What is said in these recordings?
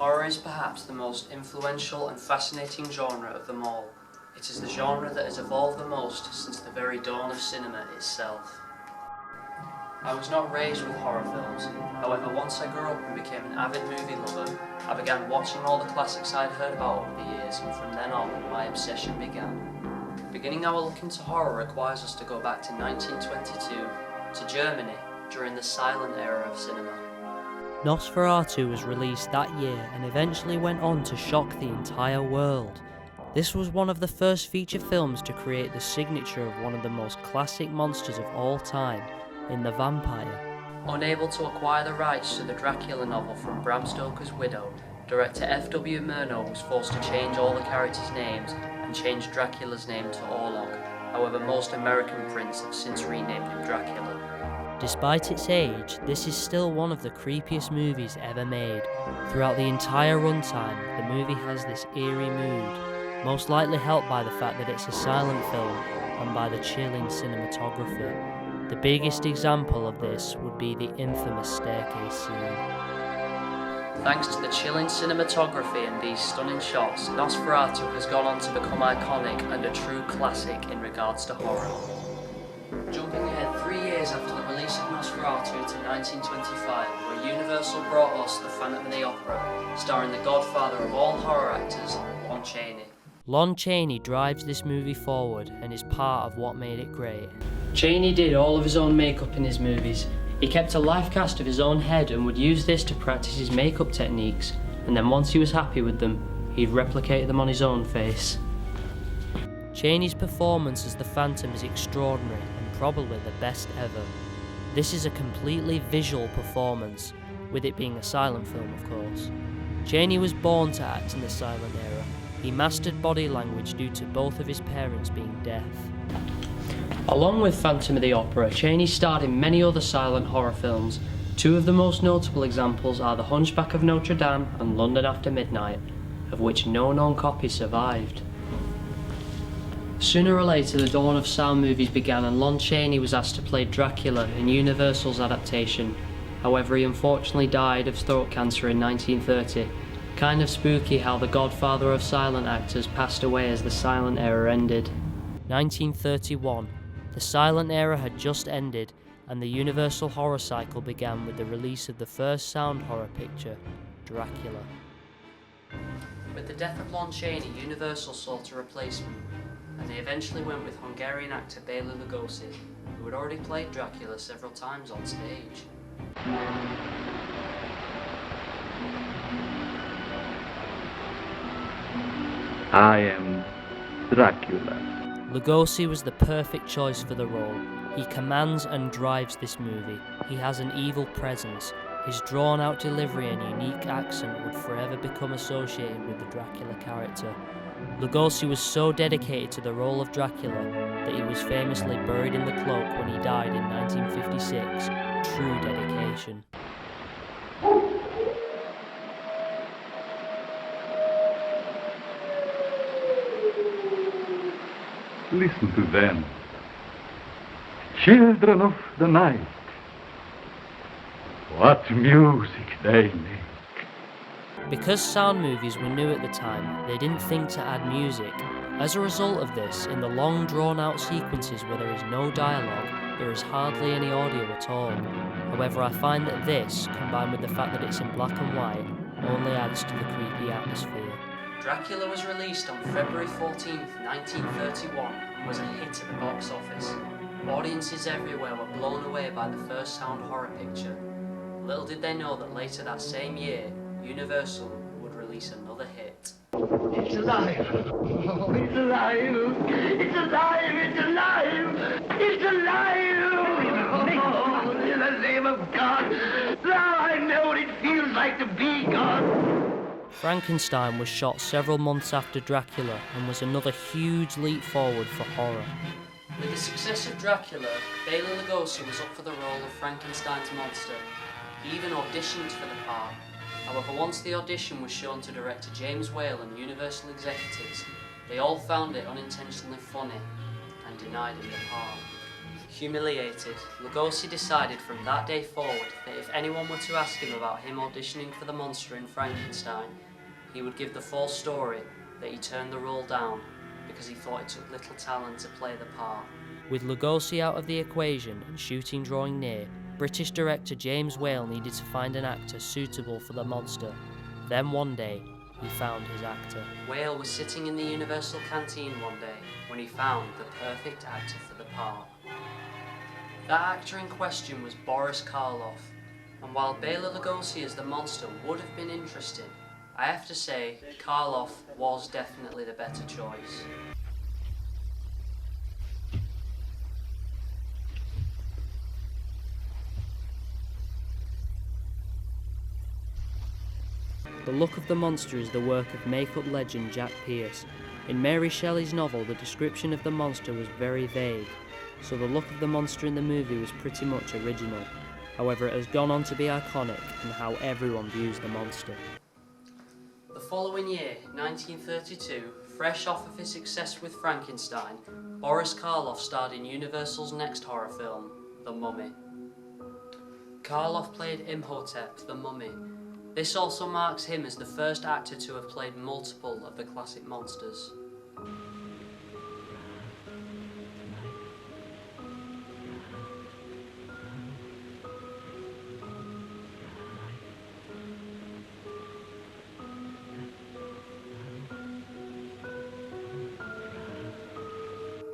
Horror is perhaps the most influential and fascinating genre of them all. It is the genre that has evolved the most since the very dawn of cinema itself. I was not raised with horror films, however once I grew up and became an avid movie lover, I began watching all the classics I had heard about over the years, and from then on my obsession began. Beginning our look into horror requires us to go back to 1922, to Germany, during the silent era of cinema. Nosferatu was released that year and eventually went on to shock the entire world. This was one of the first feature films to create the signature of one of the most classic monsters of all time, in the vampire. Unable to acquire the rights to the Dracula novel from Bram Stoker's widow, director F.W. Murnau was forced to change all the characters' names and change Dracula's name to Orlok. However, most American prints have since renamed him Dracula. Despite its age, this is still one of the creepiest movies ever made. Throughout the entire runtime, the movie has this eerie mood, most likely helped by the fact that it's a silent film and by the chilling cinematography. The biggest example of this would be the infamous staircase scene. Thanks to the chilling cinematography and these stunning shots, Nosferatu has gone on to become iconic and a true classic in regards to horror. Jumping ahead 3 years after the release of Nosferatu to 1925, where Universal brought us The Phantom of the Opera, starring the godfather of all horror actors, Lon Chaney. Lon Chaney drives this movie forward and is part of what made it great. Chaney did all of his own makeup in his movies. He kept a life cast of his own head and would use this to practice his makeup techniques, and then once he was happy with them, he'd replicate them on his own face. Chaney's performance as the Phantom is extraordinary and probably the best ever. This is a completely visual performance, with it being a silent film of course. Chaney was born to act in the silent era. He mastered body language due to both of his parents being deaf. Along with Phantom of the Opera, Chaney starred in many other silent horror films. Two of the most notable examples are The Hunchback of Notre Dame and London After Midnight, of which no known copy survived. Sooner or later, the dawn of sound movies began and Lon Chaney was asked to play Dracula in Universal's adaptation. However, he unfortunately died of throat cancer in 1930. Kind of spooky how the godfather of silent actors passed away as the silent era ended. 1931. The silent era had just ended and the Universal horror cycle began with the release of the first sound horror picture, Dracula. With the death of Lon Chaney, Universal sought a replacement, and they eventually went with Hungarian actor Bela Lugosi, who had already played Dracula several times on stage. I am Dracula. Lugosi was the perfect choice for the role. He commands and drives this movie. He has an evil presence. His drawn-out delivery and unique accent would forever become associated with the Dracula character. Lugosi was so dedicated to the role of Dracula that he was famously buried in the cloak when he died in 1956. True dedication. Listen to them. Children of the night. What music they make. Because sound movies were new at the time, they didn't think to add music. As a result of this, in the long drawn-out sequences where there is no dialogue, there is hardly any audio at all. However, I find that this, combined with the fact that it's in black and white, only adds to the creepy atmosphere. Dracula was released on February 14, 1931 and was a hit at the box office. Audiences everywhere were blown away by the first sound horror picture. Little did they know that later that same year, Universal would release another hit. It's alive! Oh, it's alive! It's alive! It's alive! It's alive! Oh, in the name of God! Now I know what it feels like to be God! Frankenstein was shot several months after Dracula and was another huge leap forward for horror. With the success of Dracula, Bela Lugosi was up for the role of Frankenstein's monster. He even auditioned for the part. However, once the audition was shown to director James Whale and Universal executives, they all found it unintentionally funny and denied him the part. Humiliated, Lugosi decided from that day forward that if anyone were to ask him about him auditioning for the monster in Frankenstein, he would give the false story that he turned the role down because he thought it took little talent to play the part. With Lugosi out of the equation and shooting drawing near, British director James Whale needed to find an actor suitable for the monster. Then one day, he found his actor. Whale was sitting in the Universal canteen one day when he found the perfect actor for the part. That actor in question was Boris Karloff, and while Bela Lugosi as the monster would have been interesting, I have to say Karloff was definitely the better choice. The look of the monster is the work of makeup legend Jack Pierce. In Mary Shelley's novel, the description of the monster was very vague, so the look of the monster in the movie was pretty much original. However, it has gone on to be iconic in how everyone views the monster. The following year, 1932, fresh off of his success with Frankenstein, Boris Karloff starred in Universal's next horror film, The Mummy. Karloff played Imhotep, the Mummy. This also marks him as the first actor to have played multiple of the classic monsters.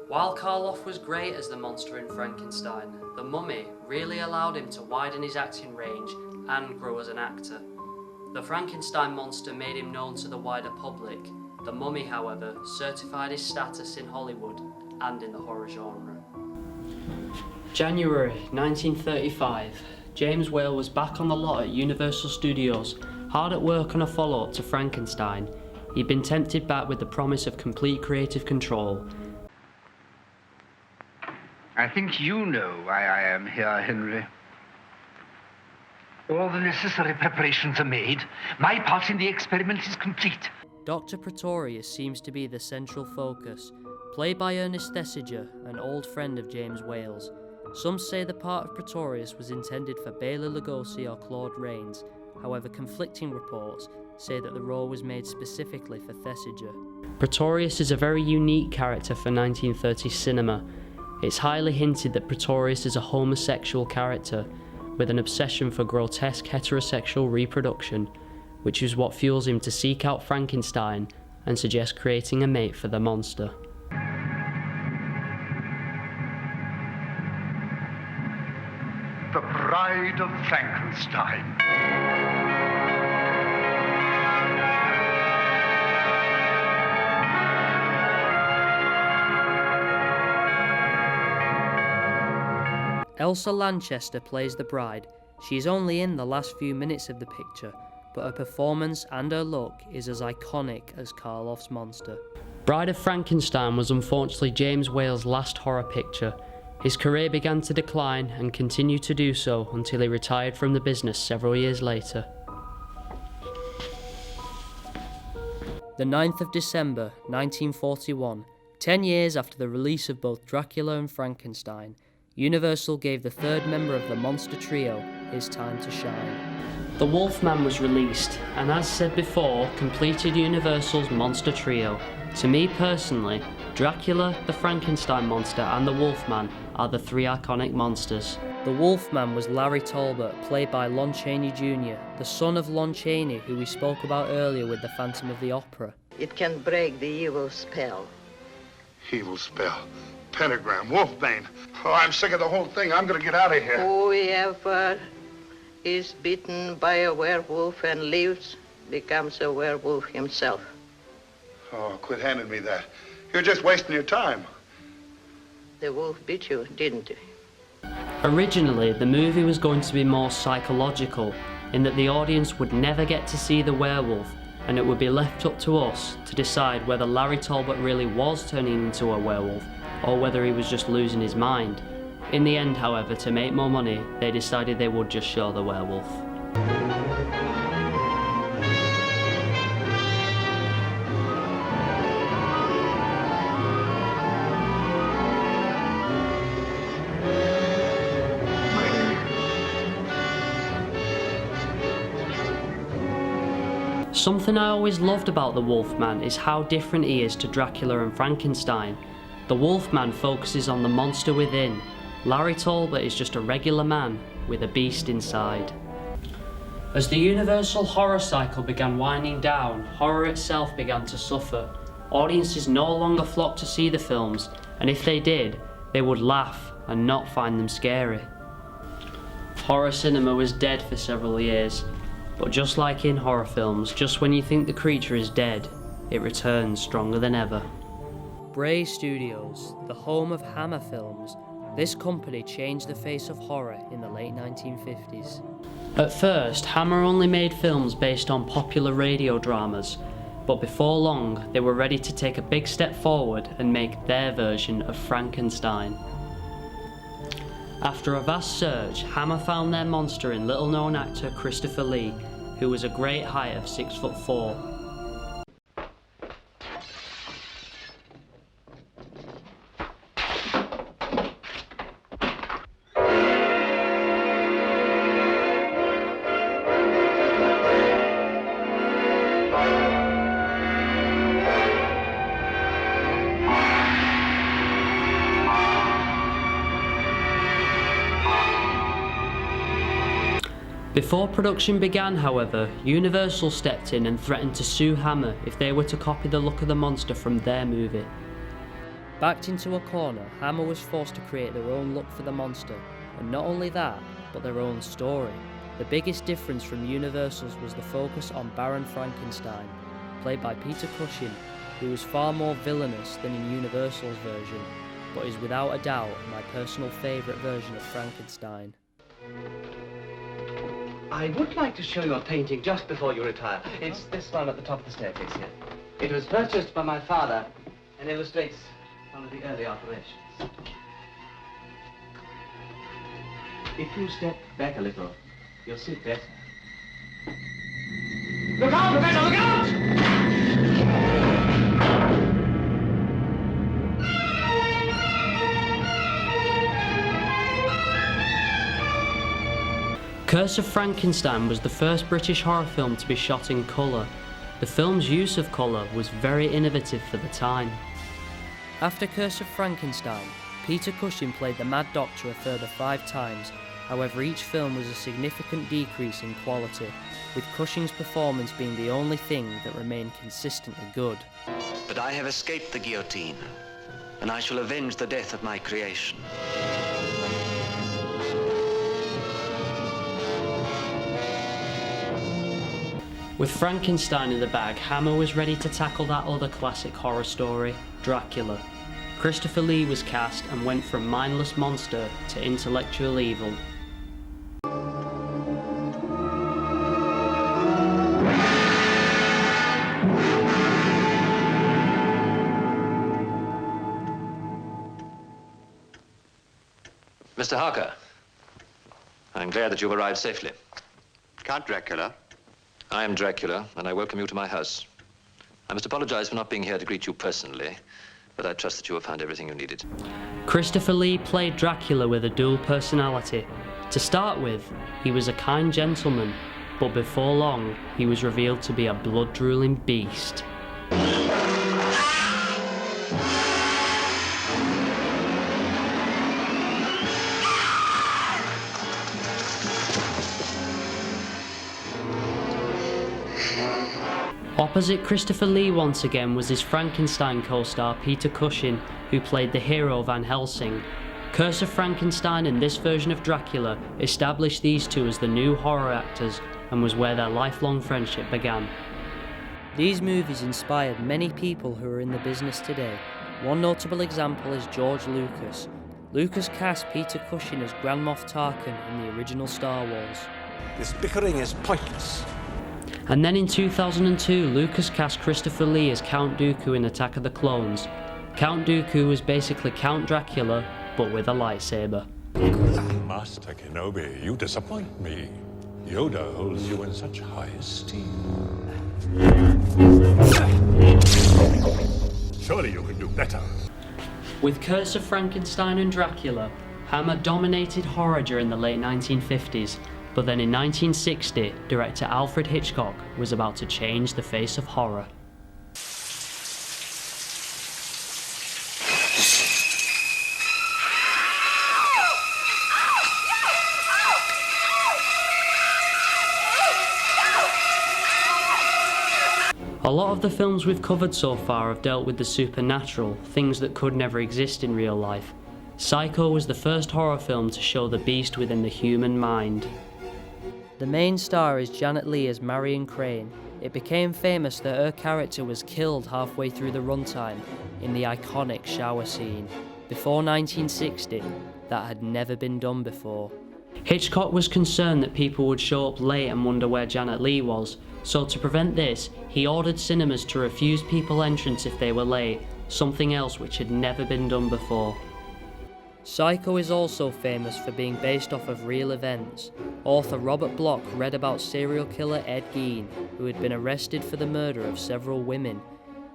While Karloff was great as the monster in Frankenstein, The Mummy really allowed him to widen his acting range and grow as an actor. The Frankenstein monster made him known to the wider public. The Mummy, however, certified his status in Hollywood and in the horror genre. January 1935, James Whale was back on the lot at Universal Studios, hard at work on a follow-up to Frankenstein. He'd been tempted back with the promise of complete creative control. I think you know why I am here, Henry. All the necessary preparations are made. My part in the experiment is complete. Dr. Pretorius seems to be the central focus, played by Ernest Thesiger, an old friend of James Whale's. Some say the part of Pretorius was intended for Bela Lugosi or Claude Rains. However, conflicting reports say that the role was made specifically for Thesiger. Pretorius is a very unique character for 1930s cinema. It's highly hinted that Pretorius is a homosexual character with an obsession for grotesque heterosexual reproduction, which is what fuels him to seek out Frankenstein and suggest creating a mate for the monster. The Bride of Frankenstein. Elsa Lanchester plays the bride. She is only in the last few minutes of the picture, but her performance and her look is as iconic as Karloff's monster. Bride of Frankenstein was unfortunately James Whale's last horror picture. His career began to decline and continued to do so until he retired from the business several years later. The 9th of December 1941, 10 years after the release of both Dracula and Frankenstein, Universal gave the third member of the monster trio his time to shine. The Wolfman was released, and as said before, completed Universal's monster trio. To me personally, Dracula, the Frankenstein monster, and the Wolfman are the three iconic monsters. The Wolfman was Larry Talbot, played by Lon Chaney Jr., the son of Lon Chaney, who we spoke about earlier with the Phantom of the Opera. It can break the evil spell. Evil spell. Pentagram. Wolfbane. Oh, I'm sick of the whole thing. I'm gonna get out of here. Whoever is bitten by a werewolf and lives becomes a werewolf himself. Oh, quit handing me that. You're just wasting your time. The wolf bit you, didn't he? Originally, the movie was going to be more psychological, in that the audience would never get to see the werewolf, and it would be left up to us to decide whether Larry Talbot really was turning into a werewolf, or whether he was just losing his mind. In the end, however, to make more money, they decided they would just show the werewolf. Something I always loved about the Wolfman is how different he is to Dracula and Frankenstein. The Wolfman focuses on the monster within. Larry Talbot is just a regular man with a beast inside. As the Universal horror cycle began winding down, horror itself began to suffer. Audiences no longer flocked to see the films, and if they did, they would laugh and not find them scary. Horror cinema was dead for several years, but just like in horror films, just when you think the creature is dead, it returns stronger than ever. Bray Studios, the home of Hammer films, this company changed the face of horror in the late 1950s. At first, Hammer only made films based on popular radio dramas, but before long, they were ready to take a big step forward and make their version of Frankenstein. After a vast search, Hammer found their monster in little-known actor Christopher Lee, who was a great height of 6'4". Before production began, however, Universal stepped in and threatened to sue Hammer if they were to copy the look of the monster from their movie. Backed into a corner, Hammer was forced to create their own look for the monster, and not only that, but their own story. The biggest difference from Universal's was the focus on Baron Frankenstein, played by Peter Cushing, who was far more villainous than in Universal's version, but is without a doubt my personal favourite version of Frankenstein. I would like to show you a painting just before you retire. It's this one at the top of the staircase here. It was purchased by my father and illustrates one of the early operations. If you step back a little, you'll see better. Look out, Rebecca, look out! Curse of Frankenstein was the first British horror film to be shot in colour. The film's use of colour was very innovative for the time. After Curse of Frankenstein, Peter Cushing played the Mad Doctor a further 5 times. However, each film was a significant decrease in quality, with Cushing's performance being the only thing that remained consistently good. But I have escaped the guillotine, and I shall avenge the death of my creation. With Frankenstein in the bag, Hammer was ready to tackle that other classic horror story, Dracula. Christopher Lee was cast and went from mindless monster to intellectual evil. Mr. Harker, I'm glad that you've arrived safely. Count Dracula? I am Dracula, and I welcome you to my house. I must apologize for not being here to greet you personally, but I trust that you have found everything you needed. Christopher Lee played Dracula with a dual personality. To start with, he was a kind gentleman, but before long, he was revealed to be a blood-drooling beast. Opposite Christopher Lee once again was his Frankenstein co-star Peter Cushing, who played the hero Van Helsing. Curse of Frankenstein and this version of Dracula established these two as the new horror actors and was where their lifelong friendship began. These movies inspired many people who are in the business today. One notable example is George Lucas. Lucas cast Peter Cushing as Grand Moff Tarkin in the original Star Wars. This bickering is pointless. And then in 2002, Lucas cast Christopher Lee as Count Dooku in Attack of the Clones. Count Dooku was basically Count Dracula, but with a lightsaber. Master Kenobi, you disappoint me. Yoda holds you in such high esteem. Surely you can do better. With Curse of Frankenstein and Dracula, Hammer dominated horror during the late 1950s. But then in 1960, director Alfred Hitchcock was about to change the face of horror. A lot of the films we've covered so far have dealt with the supernatural, things that could never exist in real life. Psycho was the first horror film to show the beast within the human mind. The main star is Janet Leigh as Marion Crane. It became famous that her character was killed halfway through the runtime in the iconic shower scene. Before 1960, that had never been done before. Hitchcock was concerned that people would show up late and wonder where Janet Leigh was, so to prevent this, he ordered cinemas to refuse people entrance if they were late, something else which had never been done before. Psycho is also famous for being based off of real events. Author Robert Bloch read about serial killer Ed Gein, who had been arrested for the murder of several women.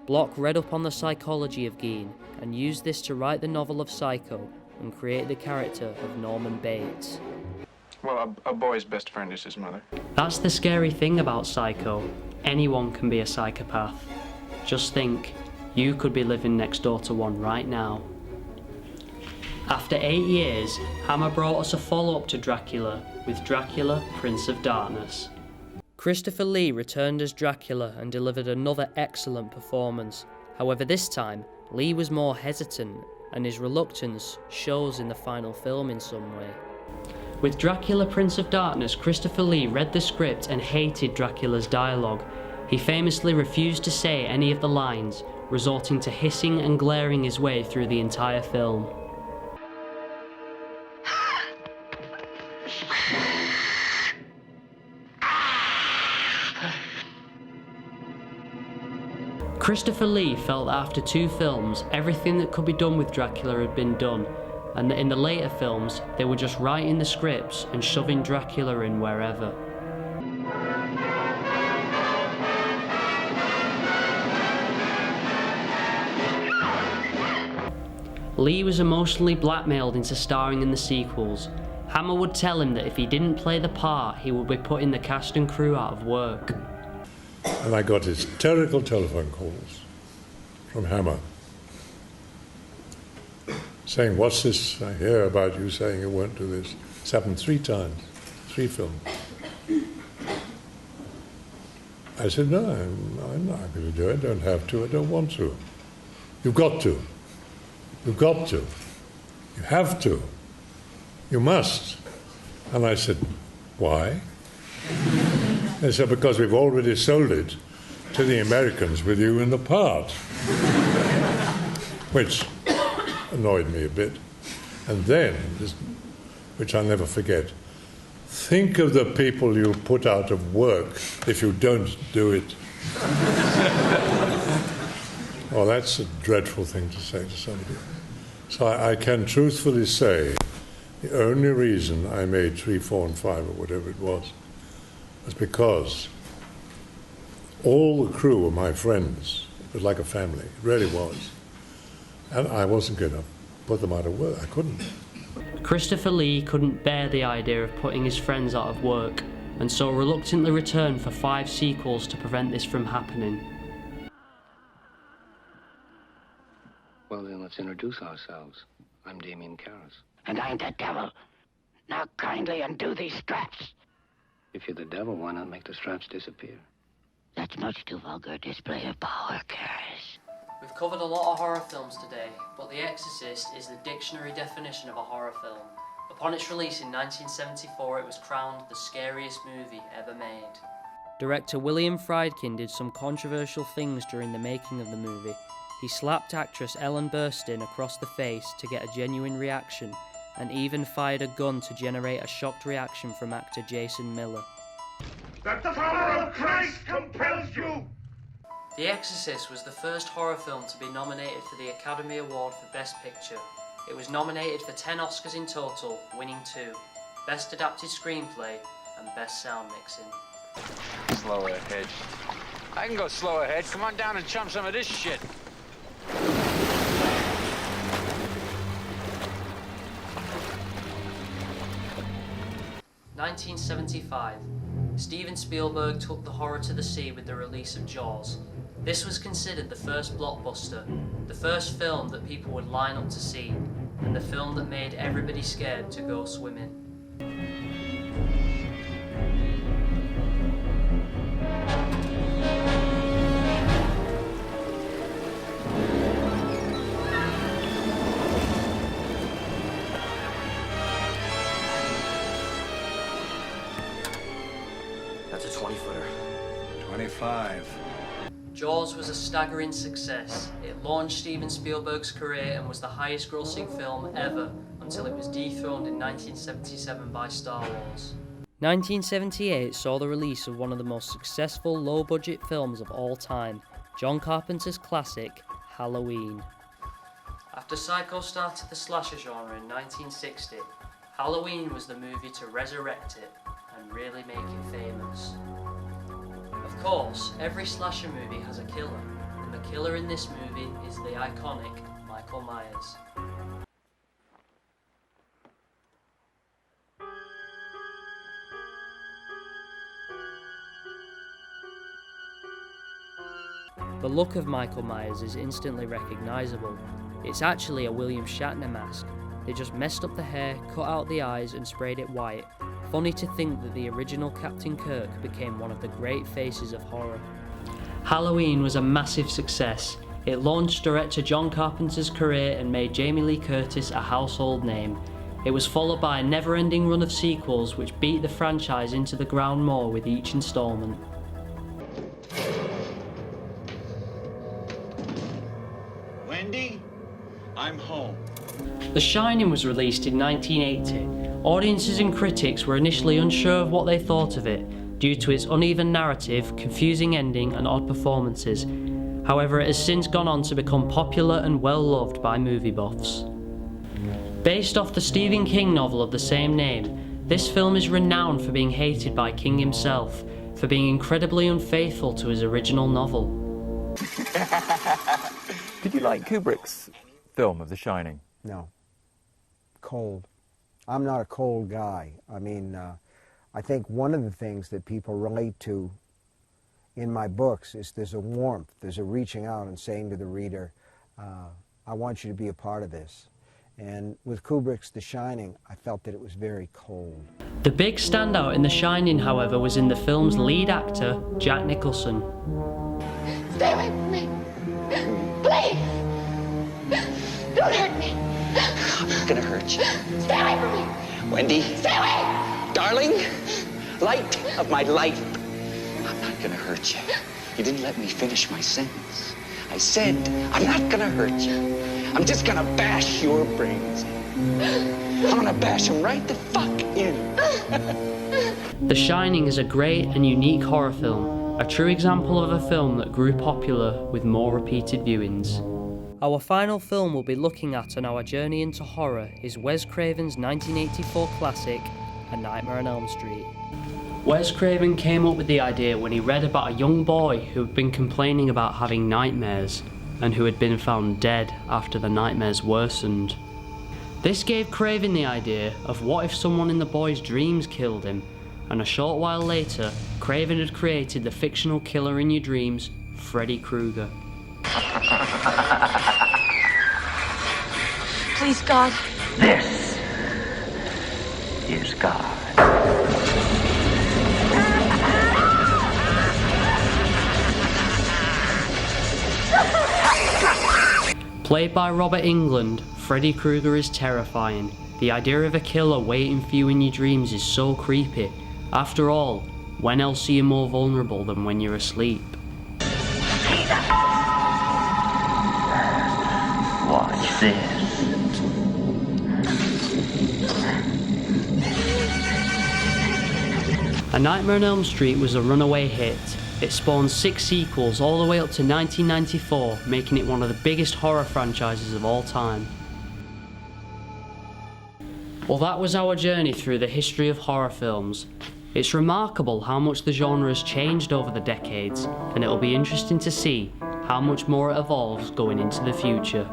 Bloch read up on the psychology of Gein and used this to write the novel of Psycho and create the character of Norman Bates. Well, a boy's best friend is his mother. That's the scary thing about Psycho. Anyone can be a psychopath. Just think, you could be living next door to one right now. After 8 years, Hammer brought us a follow-up to Dracula with Dracula, Prince of Darkness. Christopher Lee returned as Dracula and delivered another excellent performance. However, this time, Lee was more hesitant, and his reluctance shows in the final film in some way. With Dracula, Prince of Darkness, Christopher Lee read the script and hated Dracula's dialogue. He famously refused to say any of the lines, resorting to hissing and glaring his way through the entire film. Christopher Lee felt that after 2 films, everything that could be done with Dracula had been done, and that in the later films, they were just writing the scripts and shoving Dracula in wherever. Lee was emotionally blackmailed into starring in the sequels. Hammer would tell him that if he didn't play the part, he would be putting the cast and crew out of work. And I got hysterical telephone calls from Hammer saying, "What's this I hear about you saying you won't do this?" It's happened 3 times, 3 films. I said, "No, I'm not going to do it. I don't have to. I don't want to." "You've got to. You've got to. You have to. You must." And I said, "Why?" They said, "Because we've already sold it to the Americans with you in the part," which annoyed me a bit. And then, which I'll never forget, "Think of the people you put out of work if you don't do it." Well, that's a dreadful thing to say to somebody. So I can truthfully say the only reason I made 3, 4, and 5, or whatever it was because all the crew were my friends. It was like a family. It really was. And I wasn't going to put them out of work. I couldn't. Christopher Lee couldn't bear the idea of putting his friends out of work, and so reluctantly returned for 5 sequels to prevent this from happening. Well, then let's introduce ourselves. I'm Damien Karras. And I'm the devil. Now kindly undo these straps. If you're the devil, why not make the straps disappear? That's much too vulgar a display of power, Karras. We've covered a lot of horror films today, but The Exorcist is the dictionary definition of a horror film. Upon its release in 1974, it was crowned the scariest movie ever made. Director William Friedkin did some controversial things during the making of the movie. He slapped actress Ellen Burstyn across the face to get a genuine reaction, and even fired a gun to generate a shocked reaction from actor Jason Miller. That the power of Christ compels you! The Exorcist was the first horror film to be nominated for the Academy Award for Best Picture. It was nominated for 10 Oscars in total, winning 2. Best Adapted Screenplay and Best Sound Mixing. Slow ahead. I can go slow ahead. Come on down and chum some of this shit. 1975. Steven Spielberg took the horror to the sea with the release of Jaws. This was considered the first blockbuster, the first film that people would line up to see, and the film that made everybody scared to go swimming. That's a 20-footer. 25. Jaws was a staggering success. It launched Steven Spielberg's career and was the highest grossing film ever until it was dethroned in 1977 by Star Wars. 1978 saw the release of one of the most successful low-budget films of all time, John Carpenter's classic, Halloween. After Psycho started the slasher genre in 1960, Halloween was the movie to resurrect it and really make it famous. Of course, every slasher movie has a killer, and the killer in this movie is the iconic Michael Myers. The look of Michael Myers is instantly recognisable. It's actually a William Shatner mask. They just messed up the hair, cut out the eyes and sprayed it white. Funny to think that the original Captain Kirk became one of the great faces of horror. Halloween was a massive success. It launched director John Carpenter's career and made Jamie Lee Curtis a household name. It was followed by a never-ending run of sequels which beat the franchise into the ground more with each instalment. Wendy, I'm home. The Shining was released in 1980. Audiences and critics were initially unsure of what they thought of it, due to its uneven narrative, confusing ending and odd performances. However, it has since gone on to become popular and well loved by movie buffs. Based off the Stephen King novel of the same name, this film is renowned for being hated by King himself, for being incredibly unfaithful to his original novel. Did you like Kubrick's film of The Shining? No. Cold. I'm not a cold guy. I mean, I think one of the things that people relate to in my books is there's a warmth, there's a reaching out and saying to the reader, I want you to be a part of this. And with Kubrick's The Shining, I felt that it was very cold. The big standout in The Shining, however, was in the film's lead actor, Jack Nicholson. Stay away from me. Please. Don't hurt me. I'm not gonna hurt you. Stay away from me. Wendy. Stay away. Darling, light of my life. I'm not gonna hurt you. You didn't let me finish my sentence. I said, I'm not gonna hurt you. I'm just gonna bash your brains in. I'm gonna bash them right the fuck in. The Shining is a great and unique horror film, a true example of a film that grew popular with more repeated viewings. Our final film we'll be looking at on our journey into horror is Wes Craven's 1984 classic, A Nightmare on Elm Street. Wes Craven came up with the idea when he read about a young boy who had been complaining about having nightmares and who had been found dead after the nightmares worsened. This gave Craven the idea of what if someone in the boy's dreams killed him, and a short while later, Craven had created the fictional killer in your dreams, Freddy Krueger. Please, God. This is God. Played by Robert Englund, Freddy Krueger is terrifying. The idea of a killer waiting for you in your dreams is so creepy. After all, when else are you more vulnerable than when you're asleep? Watch this. A Nightmare on Elm Street was a runaway hit. It spawned 6 sequels all the way up to 1994, making it one of the biggest horror franchises of all time. Well, that was our journey through the history of horror films. It's remarkable how much the genre has changed over the decades, and it'll be interesting to see how much more it evolves going into the future.